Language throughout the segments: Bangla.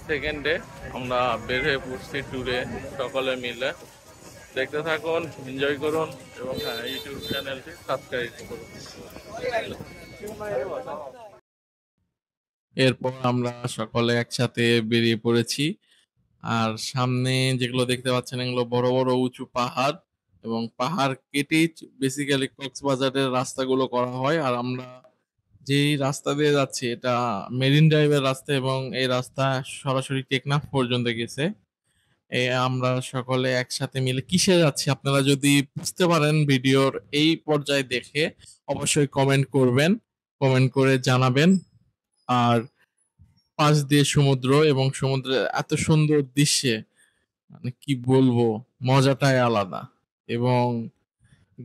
সেকেন্ড ডে আমরা বের হয়ে পড়ছি ট্যুরে সকলে মিলে। দেখতে থাকুন, এনজয় করুন এবং হ্যাঁ, ইউটিউব চ্যানেলটি সাবস্ক্রাইব করুন। এরপর আমরা সকলে একসাথে বেরিয়ে পড়েছি। আর সামনে যেগুলো দেখতে পাচ্ছেন এগুলো বড় বড় উঁচু পাহাড়, এবং পাহাড় কেটেই বেসিক্যালি কক্সবাজারের রাস্তাগুলো করা হয়। আর আমরা যেই রাস্তা দিয়ে যাচ্ছি এটা মেরিন ড্রাইভের রাস্তা, এবং এই রাস্তা সরাসরি টেকনাফ পর্যন্ত গেছে। আমরা সকলে একসাথে মিলে কিসে যাচ্ছি আপনারা যদি বুঝতে পারেন ভিডিওর এই পর্যায়ে দেখে অবশ্যই কমেন্ট করবেন, কমেন্ট করে জানাবেন। আর পাশ দিয়ে সমুদ্র, এবং সমুদ্রের এত সুন্দর দৃশ্যে মানে কি বলবো, মজাটাই আলাদা। এবং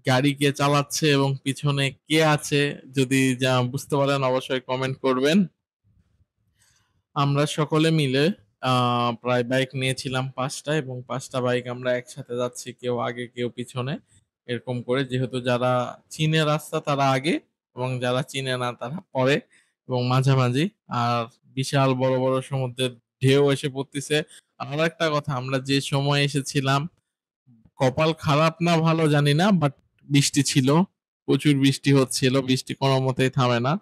গাড়ি কে চালাচ্ছে এবং পিছনে কে আছে যদি যা বুঝতে পারেন অবশ্যই কমেন্ট করবেন। আমরা সকলে মিলে প্রায় বাইক নিয়েছিলাম ৫টা, এবং ৫টা বাইক আমরা একসাথে যাচ্ছি, কেউ আগে কেউ পিছনে, এরকম করে। যেহেতু যারা চিনে রাস্তা তারা আগে, এবং যারা চিনে না তারা পরে এবং মাঝামাঝি। আর বিশাল বড় বড় সমুদ্রের ঢেউ এসে পড়তেছে। আর একটা কথা, আমরা যে সময় এসেছিলাম কপাল খারাপ না ভালো জানি না, বাট বৃষ্টি ছিল, প্রচুর বৃষ্টি হচ্ছিল, বৃষ্টি কোনো মতেই থামে না।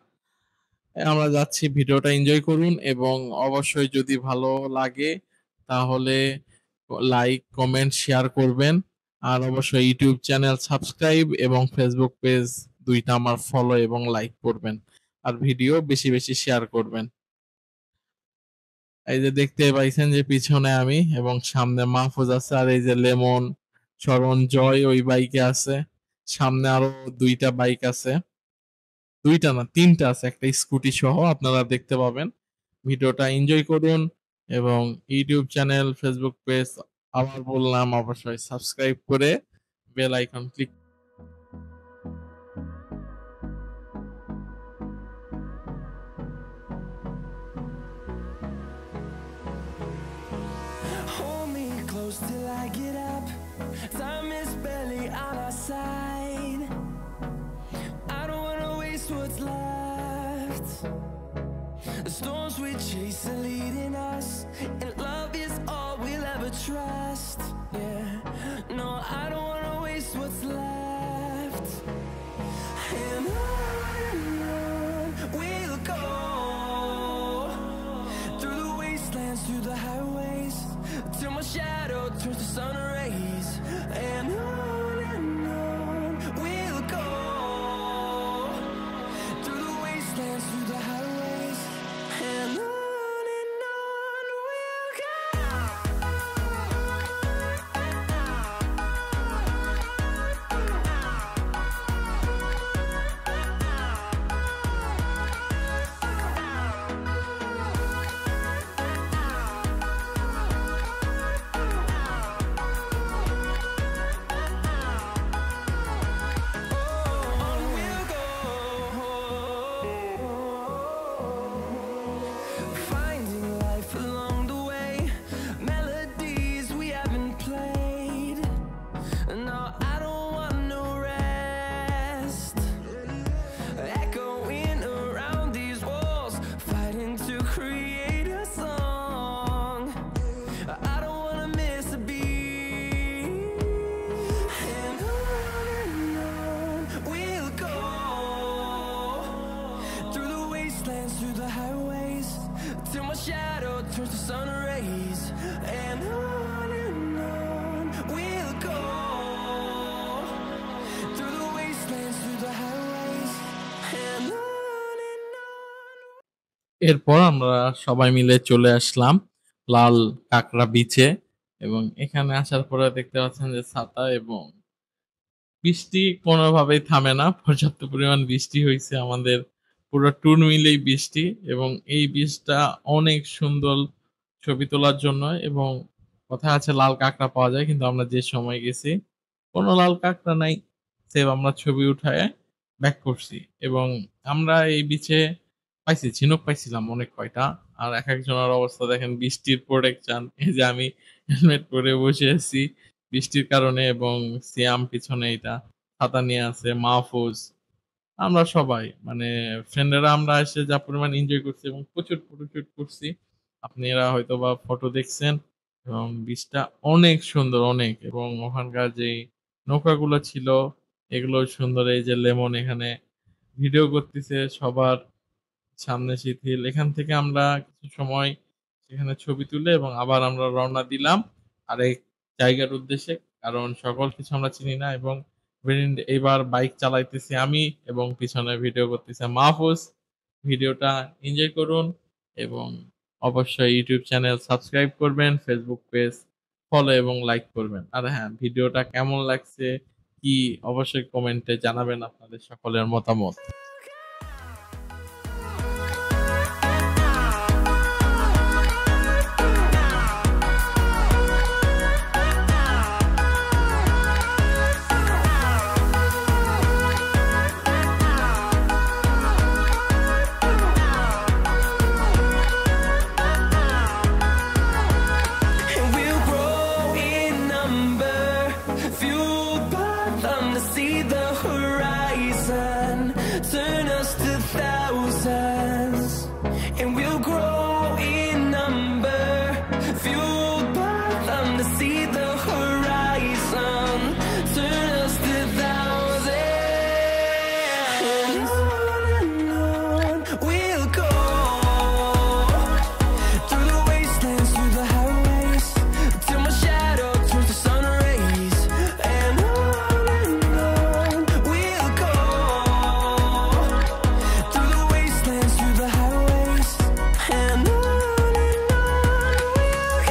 আমরা যাচ্ছি, ভিডিওটা এনজয় করুন এবং অবশ্যই যদি ভালো লাগে তাহলে লাইক, কমেন্ট, শেয়ার করবেন। আর অবশ্যই ইউটিউব চ্যানেল সাবস্ক্রাইব এবং ফেসবুক পেজ দুইটা আমার ফলো এবং লাইক করবেন। আর ভিডিও বেশি বেশি শেয়ার করবেন। এই যে দেখতে পাইছেন যে পিছনে আমি এবং সামনে মাহফুজ আছে, আর এই যে লেমন, শরণ, জয় ওই বাইকে আছে। সামনে আরো 2টা বাইক আছে, 2টা না 3টা আছে, একটা স্কুটি সহ আপনারা দেখতে পাবেন। ভিডিওটা এনজয় করুন এবং ইউটিউব চ্যানেল, ফেসবুক পেজ আবার বললাম অবশ্যই সাবস্ক্রাইব করে bell icon click. Hold me close till I get up. Time is barely on our side. I don't wanna waste what's left. The storms we chase are leading us, and love is all we'll ever trust. Yeah, no, I don't wanna waste what's left. And on we'll go, through the wastelands, through the highways, till my shadow turns to sun rays. And on we'll go, through the wastelands, through the highways. And on we'll go. On we'll go, finding life along the way, melodies we haven't played. No, I don't want no rest, echoing around these walls, fighting to create a song. I don't wanna miss a beat. And on we'll go, through the wastelands, through the highways, till my shadow turns to sun rays. And on we'll go, through the wastelands, through the highways. And on. এরপর আমরা সবাই মিলে চলে আসলাম লাল কাঁকড়া বিচে, এবং এখানে আসার পরে দেখতে পাচ্ছেন যে ছাতা, এবং বৃষ্টি কোনোভাবেই থামে না, পর্যাপ্ত পরিমাণ বৃষ্টি হয়েছে আমাদের পুরো ট্যুর মিলেই বৃষ্টি। এবং এই বীজটা অনেক সুন্দর ছবি তোলার জন্য, এবং কথায় আছে লাল কাঁকড়া পাওয়া যায়, কিন্তু আমরা যে সময় গেছি কোনো লাল কাঁকড়া নাই। সেভ আমরা ছবি উঠায় ব্যাক করছি। এবং আমরা এই বিচে পাইছি, ঝিনুক পাইছিলাম অনেক কয়টা। আর একেকজনের অবস্থা দেখেন, বৃষ্টির প্রোটেকশন, এই যে আমি হেলমেট পরে বসে আছি বৃষ্টির কারণে, এবং সিয়াম পিছনে এইটা ছাতা নিয়ে আছে, মাহফুজ, আমরা সবাই মানে ফ্রেন্ডেরা আমরা এসে যা পরিমাণ এনজয় করছি এবং প্রচুর ফটোশুট করছি। আপনারা হয়তোবা ফটো দেখছেন এবং বিচটা অনেক সুন্দর অনেক এবং ওখানকার যেই নৌকাগুলো ছিল এগুলোও সুন্দর। এই যে লেমন এখানে ভিডিও করতেছে সবার সামনে শিথিল। এখান থেকে আমরা কিছু সময় সেখানে ছবি তুলে এবং আবার আমরা রওনা দিলাম আরেক জায়গার উদ্দেশ্যে। কারণ সকল কিছু আমরা চিনি না এবং এইবার বাইক চালাইতেছি আমি এবং পিছনে ভিডিও করতেছে মাহফুজ। ভিডিওটা এনজয় করুন এবং অবশ্যই ইউটিউব চ্যানেল সাবস্ক্রাইব করবেন, ফেসবুক পেজ ফলো এবং লাইক করবেন। আর হ্যাঁ, ভিডিওটা কেমন লাগছে কি অবশ্যই কমেন্টে জানাবেন আপনাদের সকলের মতামত। And we'll grow in number, fueled by them to see the horizon, turn us to thousands. And we'll grow in number, fueled by them to see the horizon, turn us to thousands. And on we'll go, through the wastelands, through the highways, till my shadow turns to sun rays. And on we'll go, through the wastelands, through the highways. And on we'll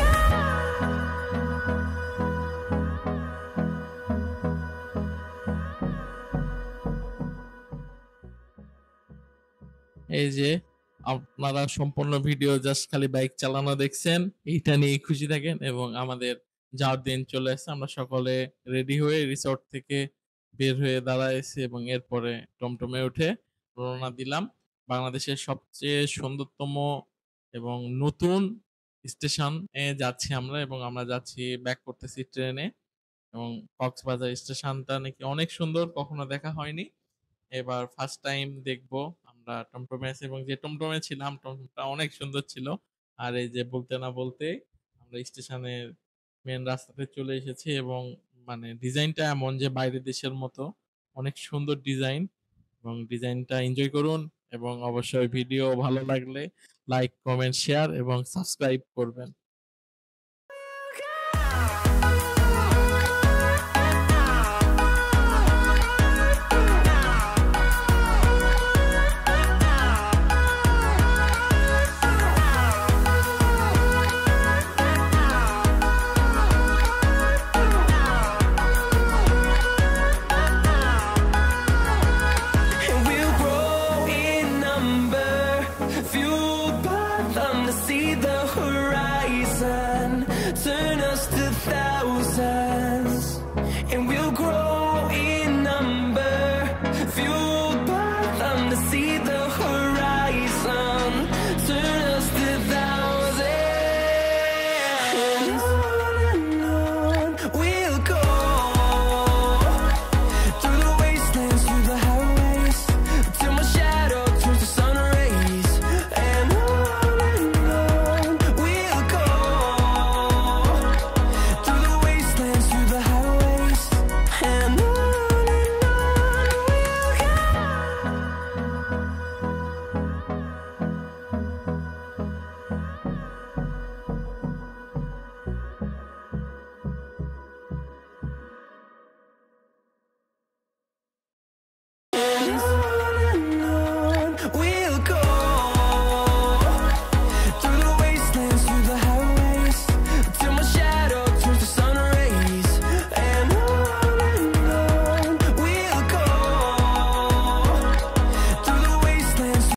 এই যে আপনারা সম্পূর্ণ ভিডিও জাস্ট খালি বাইক চালানো দেখছেন। এইটা নিয়েই খুশি থাকেন এবং আমাদের যাওয়ার দিন চলে আসছে। আমরা সকলে রেডি হয়ে রিসোর্ট থেকে বের হয়ে দাঁড়াইছি এবং এরপরে টমটমে উঠে রওনা দিলাম। বাংলাদেশের সবচেয়ে সুন্দরতম এবং নতুন স্টেশনে যাচ্ছি আমরা এবং আমরা যাচ্ছি ব্যাক করতেছি ট্রেনে এবং কক্সবাজার স্টেশনটা নাকি অনেক সুন্দর, কখনো দেখা হয়নি। এবার ফার্স্ট টাইম দেখবো আমরা টমটমে আছি এবং যে টমটমে ছিলাম টমটমটা অনেক সুন্দর ছিল। আর এই যে বলতে না বলতেই আমরা স্টেশনের মেন রাস্তাতে চলে এসেছি এবং মানে ডিজাইনটা এমন যে বাইরের দেশের মতো অনেক সুন্দর ডিজাইন এবং ডিজাইনটা এনজয় করুন এবং অবশ্যই ভিডিও ভালো লাগলে লাইক, কমেন্ট, শেয়ার এবং সাবস্ক্রাইব করবেন। And we'll grow in number, fueled by them to see the horizon, turn us to thousands.